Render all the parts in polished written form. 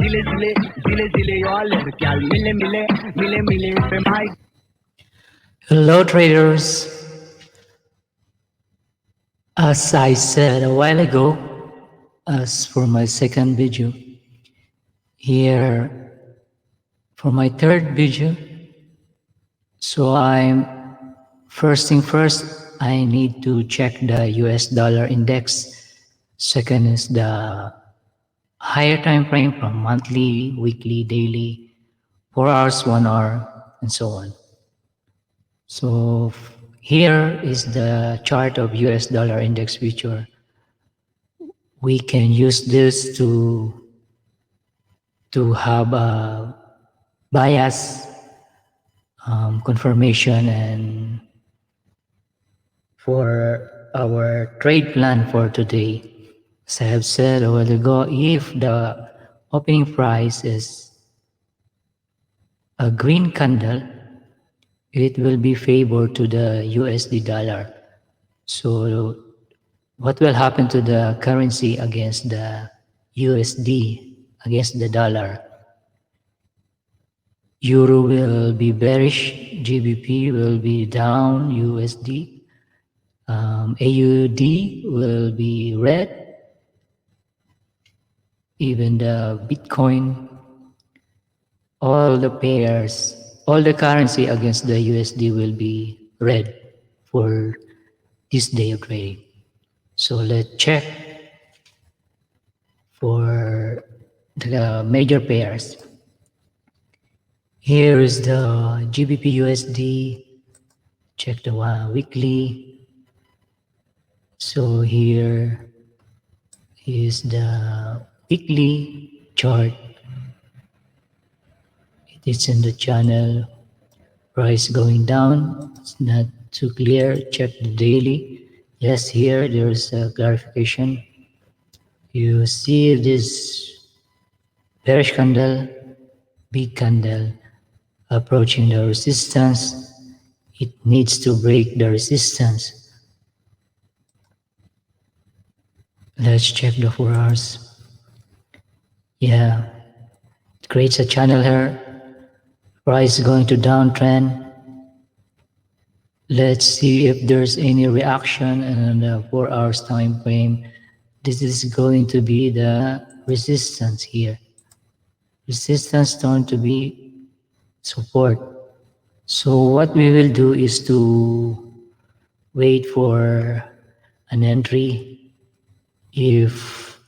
zile zile zile zile yo alerg al mile mile mile mile pe mai. Hello traders. As I said a while ago, as for my second video, here for my third video, so first thing first, I need to check the US dollar index. Second is the higher time frame from monthly, weekly, daily, 4 hours, 1 hour, and so on. So here is the chart of US dollar index future. We can use this to have a bias confirmation and for our trade plan for today. As I have said a while ago, if the opening price is a green candle, it will be favored to the USD dollar. So what will happen to the currency against the USD, against the dollar? Euro will be bearish, GBP will be down, USD, AUD will be red, even the Bitcoin, all the pairs, all the currency against the USD will be red for this day of trading. So let's check for the major pairs. Here is the GBP USD. Check the weekly. So here is the weekly chart. It is in the channel. Price going down. It's not too clear. Check the daily. Yes, here there's a clarification. You see this bearish candle, big candle approaching the resistance. It needs to break the resistance. Let's check the 4 hours. Yeah, it creates a channel here. Price going to downtrend. Let's see if there's any reaction in the 4 hours time frame. This is going to be the resistance here. Resistance turned to be support. So what we will do is to wait for an entry. If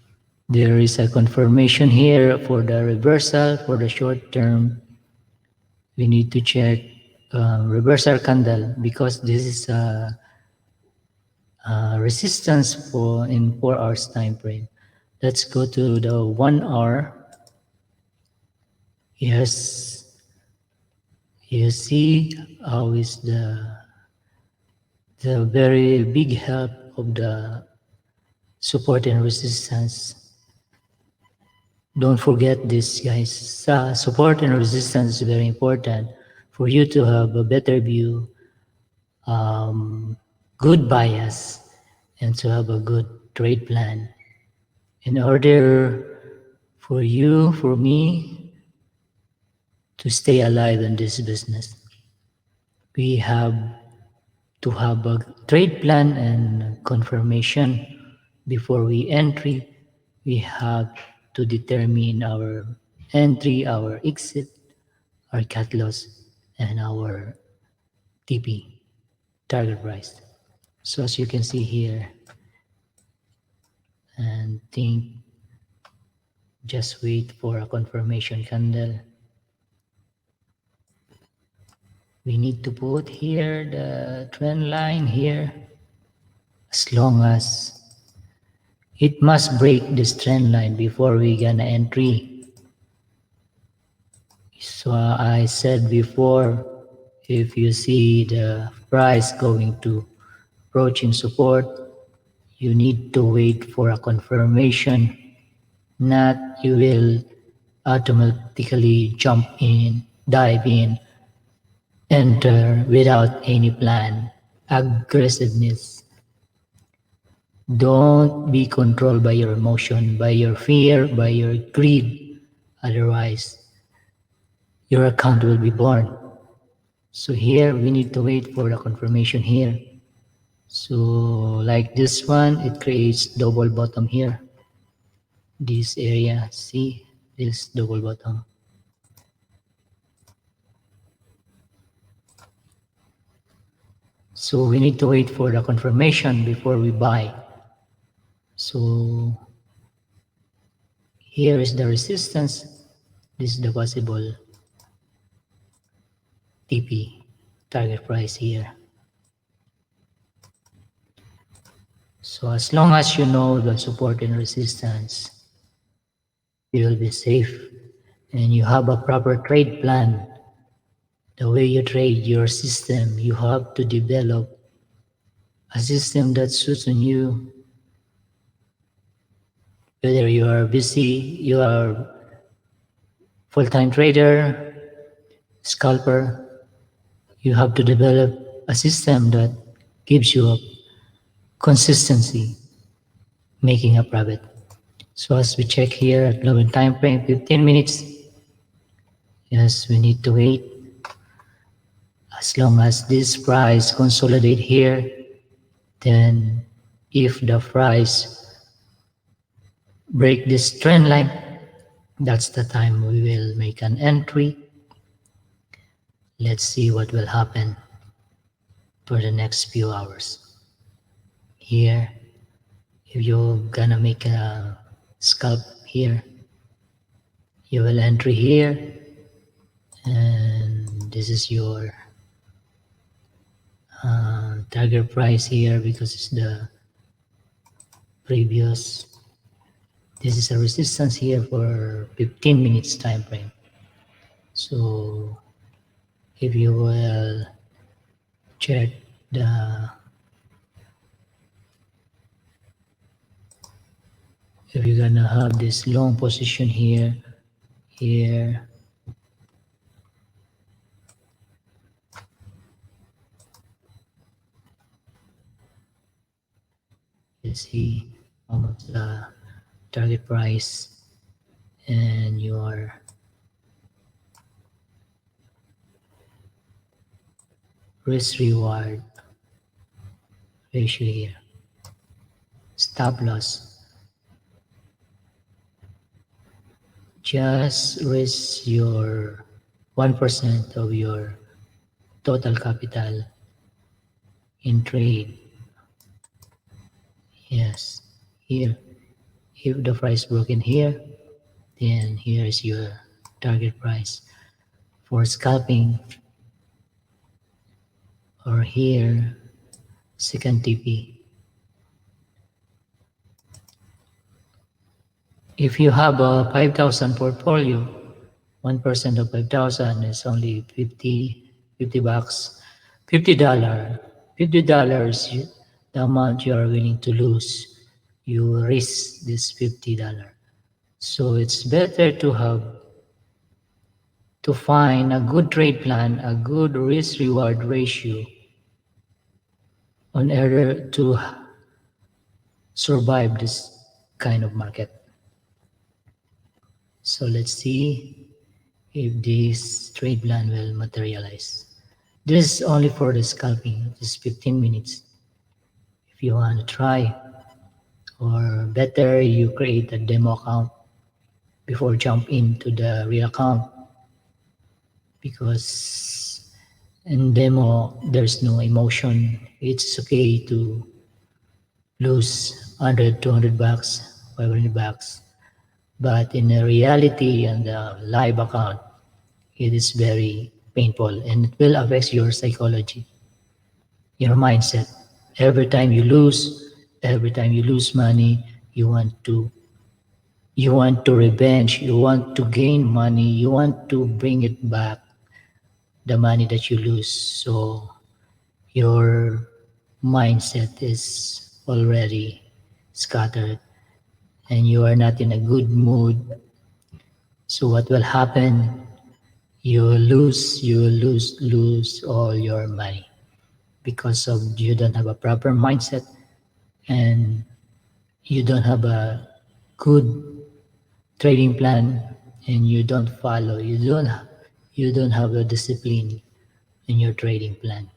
there is a confirmation here for the reversal for the short term, we need to check reversal candle because this is a resistance for in 4 hours time frame. Let's go to the 1 hour. Yes, you see how is the very big help of the support and resistance. Don't forget this, guys. Support and resistance is very important for you to have a better view, good bias, and to have a good trade plan. In order for you, for me, to stay alive in this business, we have to have a trade plan and confirmation before we entry. We have to determine our entry, our exit, our cut loss, and our TP, target price. So as you can see here, and just wait for a confirmation candle. We need to put here the trend line here, as long as it must break this trend line before we gonna entry. So I said before, if you see the price going to approaching support, you need to wait for a confirmation, not you will automatically jump in, dive in, enter without any plan, aggressiveness. Don't be controlled by your emotion, by your fear, by your greed. Otherwise, your account will be born. So here we need to wait for the confirmation here. So like this one, it creates double bottom here. This area, see this double bottom. So we need to wait for the confirmation before we buy. So here is the resistance. This is the possible TP, target price here. So as long as you know the support and resistance, you will be safe and you have a proper trade plan. The way you trade your system, you have to develop a system that suits on you. Whether you are busy, you are full-time trader, scalper, you have to develop a system that gives you a consistency, making a profit. So as we check here at lower time frame, 15 minutes, yes, we need to wait. As long as this price consolidate here, then if the price break this trend line, that's the time we will make an entry. Let's see what will happen for the next few hours. Here, if you're gonna make a scalp here, you will enter here, and this is your target price here because it's the previous. This is a resistance here for 15 minutes time frame. So if you will check the, if you're gonna have this long position here, here, you see how much the target price and your risk reward ratio here. Stop loss. Just risk your 1% of your total capital in trade. Yes, here. If the price broken here, then here is your target price. For scalping, or here, second TP. If you have a 5,000 portfolio, 1% of 5,000 is only 50 bucks, $50. $50, the amount you are willing to lose. You risk this $50. So it's better to find a good trade plan, a good risk reward ratio in order to survive this kind of market. So let's see if this trade plan will materialize. This is only for the scalping. This is 15 minutes. If you want to try, or better, you create a demo account before jump into the real account, because in demo there's no emotion. It's okay to lose 100, 200 bucks, 500 bucks. But in the reality and the live account, it is very painful and it will affect your psychology, your mindset. Every time you lose money, you want to revenge, you want to gain money, you want to bring it back, the money that you lose. So your mindset is already scattered and you are not in a good mood. So what will happen? You will lose all your money because of you don't have a proper mindset and you don't have a good trading plan. and you don't follow, you don't have a discipline in your trading plan.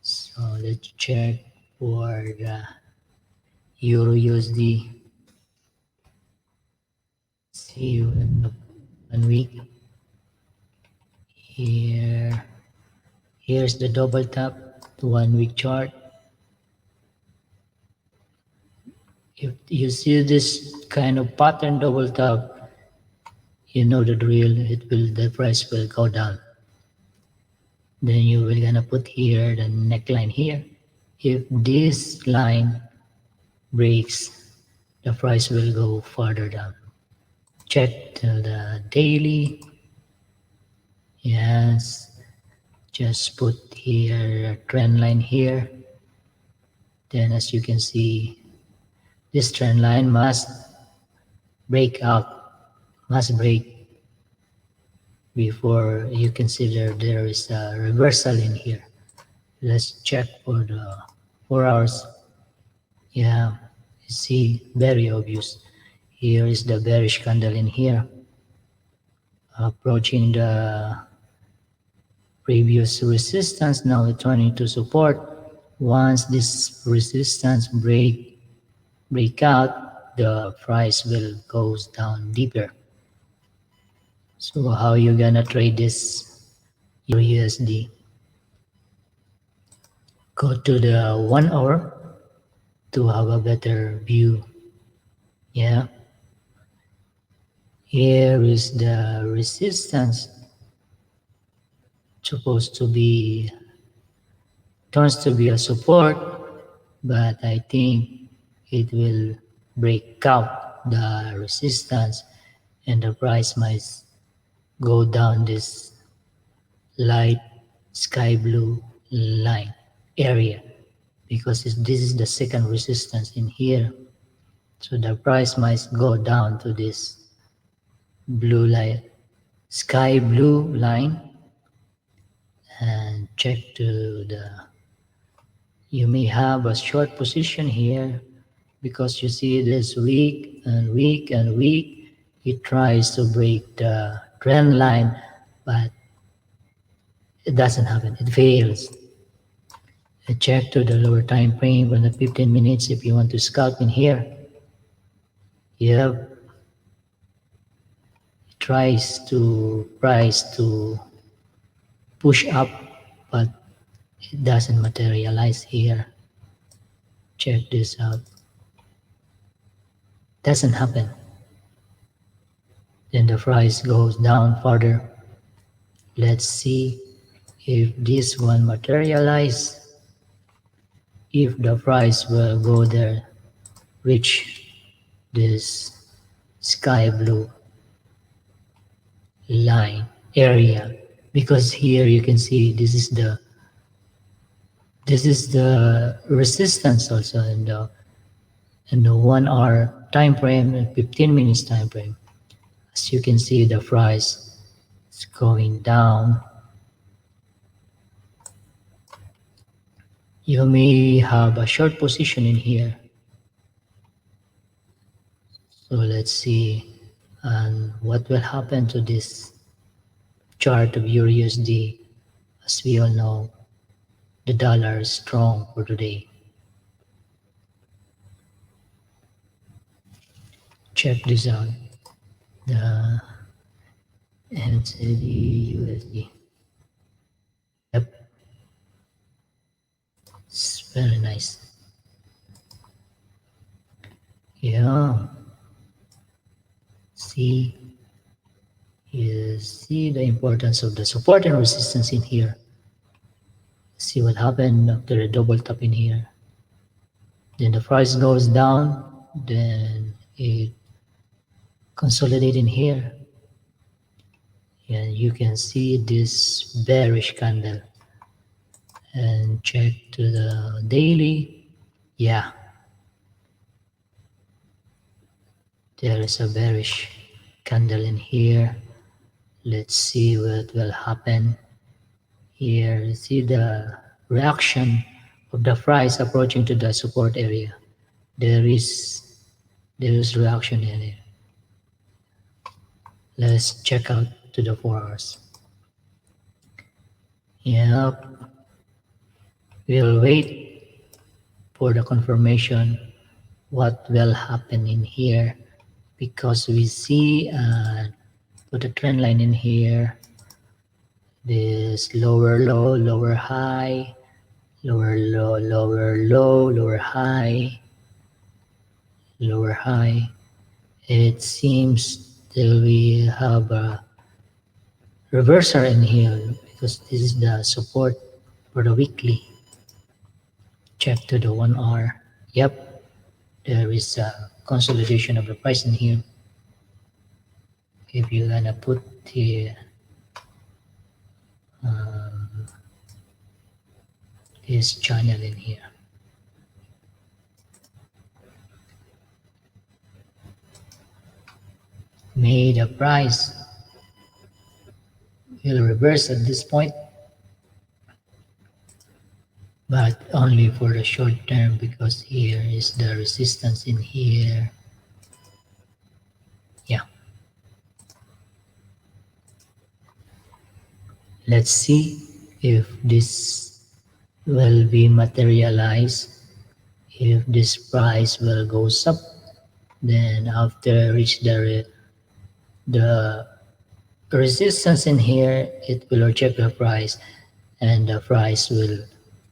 So let's check for the Euro USD. See you in the 1 week. Here, here's the double tap, the 1 week chart. If you see this kind of pattern double tap, you know the drill. The price will go down. Then you will gonna put here the neckline here. If this line breaks, the price will go further down. Check the daily. Yes, just put here a trend line here. Then as you can see, this trend line break out, must break before you consider there is a reversal in here. Let's check for the 4 hours. Yeah, you see, very obvious. Here is the bearish candle in here, approaching the previous resistance, now returning to support. Once this resistance break out, the price will goes down deeper. So how you gonna trade this Euro USD? Go to the 1 hour to have a better view. Yeah, here is the resistance, supposed to be, turns to be a support, but I think it will break out the resistance and the price might go down this light sky blue line area, because this is the second resistance in here. So the price might go down to this blue light, sky blue line, and check to the, you may have a short position here because you see this weak and weak and weak. It tries to break the trend line, but it doesn't happen. It fails. Check to the lower time frame on the 15 minutes if you want to scalp in here. Yep. It tries to price to push up, but it doesn't materialize here. Check this out. Doesn't happen. Then the price goes down further. Let's see if this one materialize. If the price will go there, reach this sky blue line area, because here you can see this is the resistance also in the 1 hour time frame and 15 minutes time frame. As you can see, the price is going down. You may have a short position in here. So let's see and what will happen to this chart of Euro USD. As we all know, the dollar is strong for today. Check this out. The NZD USD. Yep. It's very nice. Yeah. See, you see the importance of the support and resistance in here. See what happened after the double tap in here. Then the price goes down, then it consolidates in here. And you can see this bearish candle. And check to the daily. Yeah, there is a bearish candle in here. Let's see what will happen. Here, see the reaction of the price approaching to the support area. There is reaction in it. Let's check out to the 4 hours. Yep, we'll wait for the confirmation what will happen in here because we see put a trend line in here, this lower low, lower high, lower low, lower low, lower high, lower high. It seems that we have a reversal in here because this is the support for the weekly. Check to the 1 hour. Yep, there is a consolidation of the price in here. If you're gonna put the this channel in here, may the price will reverse at this point, but only for the short term because here is the resistance in here. Yeah, let's see if this will be materialized. If this price will goes up, then after reach the resistance in here, it will reject the price and the price will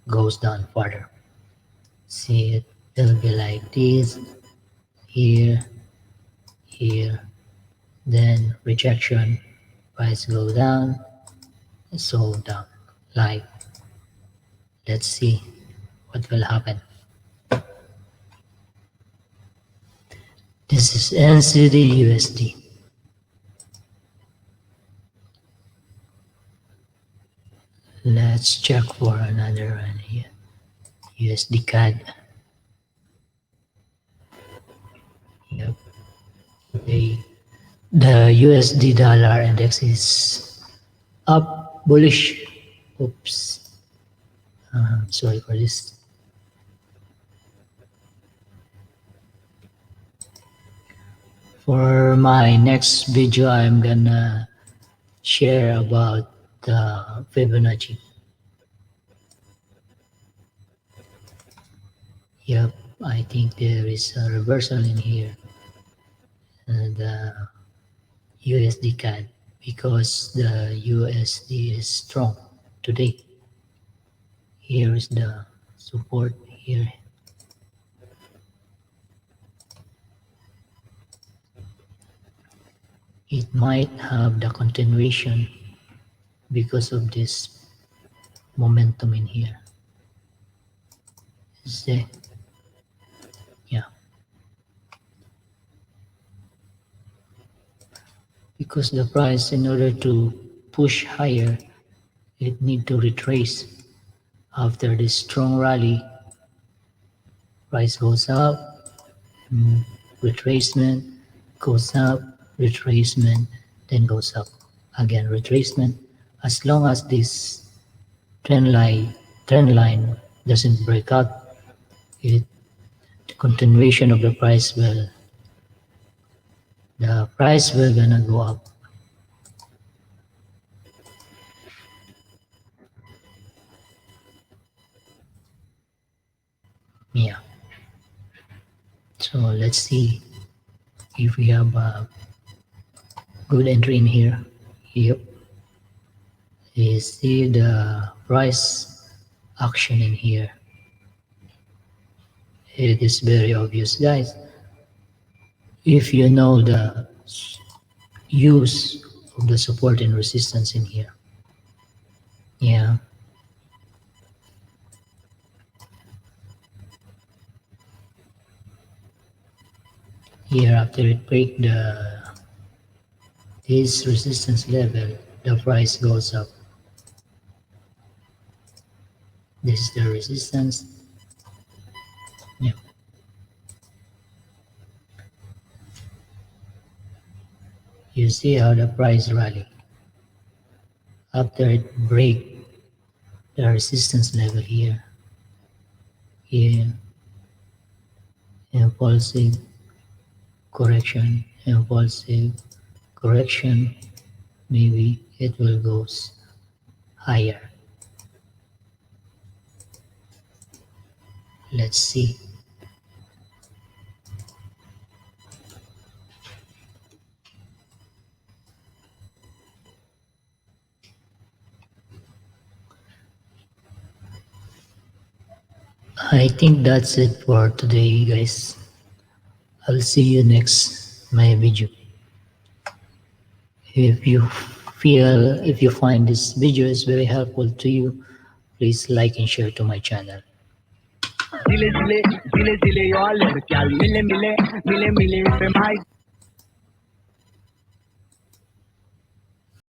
goes down further. See, it will be like this, here, here, then rejection, price go down, so down. Like, let's see what will happen. This is NCD USD. Let's check for another one here. USD CAD. Yep. Okay. The USD dollar index is up, bullish. Oops. Sorry for this. For my next video, I'm gonna share about the Fibonacci. Yep, I think there is a reversal in here. The USD CAD because the USD is strong today. Here is the support here. It might have the continuation because of this momentum in here. See? Yeah. Because the price, in order to push higher, it need to retrace. After this strong rally, price goes up, retracement, goes up, retracement, then goes up. Again, retracement. As long as this trend line doesn't break out, the continuation of the price will gonna go up. Yeah. So let's see if we have a good entry in here. Yep. You see the price action in here. It is very obvious, guys. If you know the use of the support and resistance in here. Yeah. Here after it break this resistance level, the price goes up. This is the resistance. Yeah. You see how the price rally. After it break the resistance level here. Here. Impulsive correction, impulsive correction, maybe it will go higher. Let's see. I think that's it for today, guys. I'll see you next my video. If you find this video is very helpful to you, please like and share to my channel. जिले जिले जिले जिले और लड़कियां मिले मिले मिले मिले पे भाई